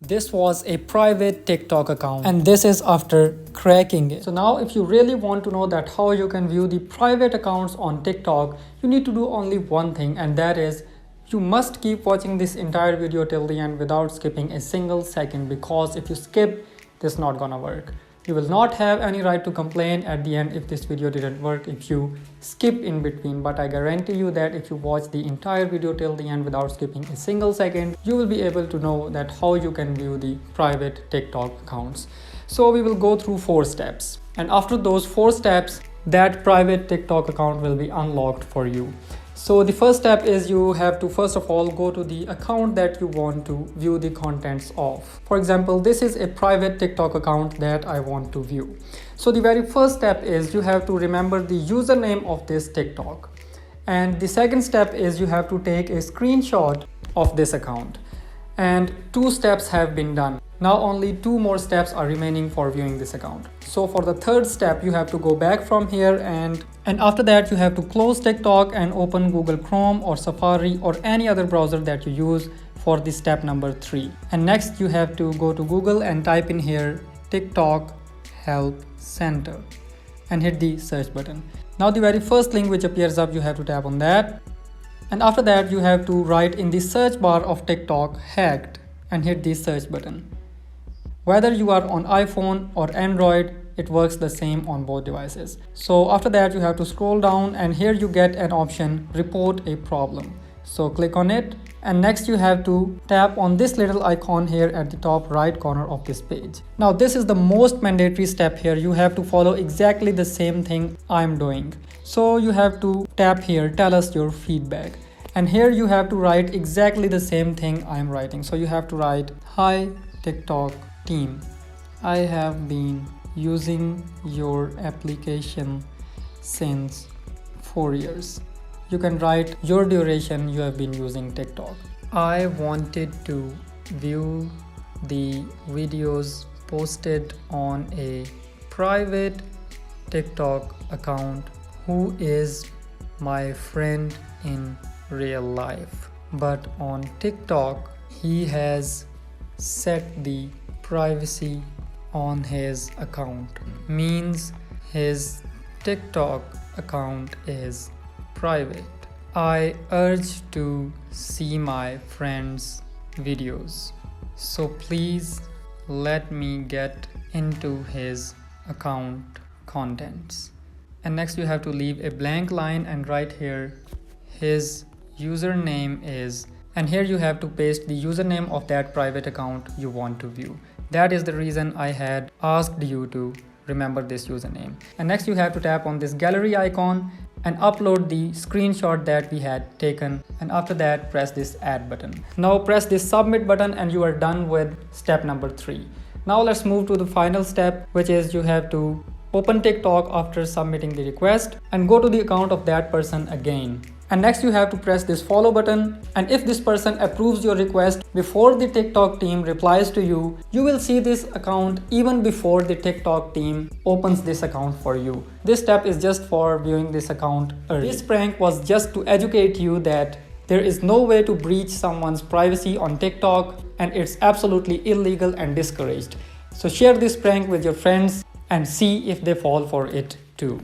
This was a private TikTok account and this is after cracking it. So now if you really want to know that how you can view the private accounts on TikTok, you need to do only one thing, and that is you must keep watching this entire video till the end without skipping a single second, because if you skip, this is not gonna work. You will not have any right to complain at the end if this video didn't work if you skip in between, but I guarantee you that if you watch the entire video till the end without skipping a single second, you will be able to know that how you can view the private TikTok accounts. So we will go through 4 steps, and after those 4 steps, that private TikTok account will be unlocked for you. So the first step is you have to first of all go to the account that you want to view the contents of. For example, this is a private TikTok account that I want to view. So the very first step is you have to remember the username of this TikTok. And the second step is you have to take a screenshot of this account. And 2 steps have been done. Now only 2 more steps are remaining for viewing this account. So for the third step, you have to go back from here and after that you have to close TikTok and open Google Chrome or Safari or any other browser that you use for the step number 3. And next you have to go to Google and type in here TikTok Help Center and hit the search button. Now the very first link which appears up, you have to tap on that. And after that you have to write in the search bar of TikTok hacked and hit the search button. Whether you are on iPhone or Android, it works the same on both devices. So after that you have to scroll down and here you get an option report a problem. So click on it, and next you have to tap on this little icon here at the top right corner of this page. Now this is the most mandatory step here. You have to follow exactly the same thing I'm doing. So you have to tap here, tell us your feedback. And here you have to write exactly the same thing I'm writing. So you have to write, hi TikTok team, I have been using your application since 4 years. You can write your duration you have been using TikTok. I wanted to view the videos posted on a private TikTok account who is my friend in real life, but on TikTok he has set the privacy on his account, means his TikTok account is private. I urge to see my friend's videos, so please let me get into his account contents. And next you have to leave a blank line and write here his username is, and here you have to paste the username of that private account you want to view. That is the reason I had asked you to remember this username. And next you have to tap on this gallery icon and upload the screenshot that we had taken, and after that press this add button. Now press this submit button and you are done with step number 3. Now let's move to the final step, which is you have to open TikTok after submitting the request and go to the account of that person again. And next you have to press this follow button, and if this person approves your request before the TikTok team replies to you, you will see this account even before the TikTok team opens this account for you. This step is just for viewing this account early. This prank was just to educate you that there is no way to breach someone's privacy on TikTok, and it's absolutely illegal and discouraged. So share this prank with your friends and see if they fall for it too.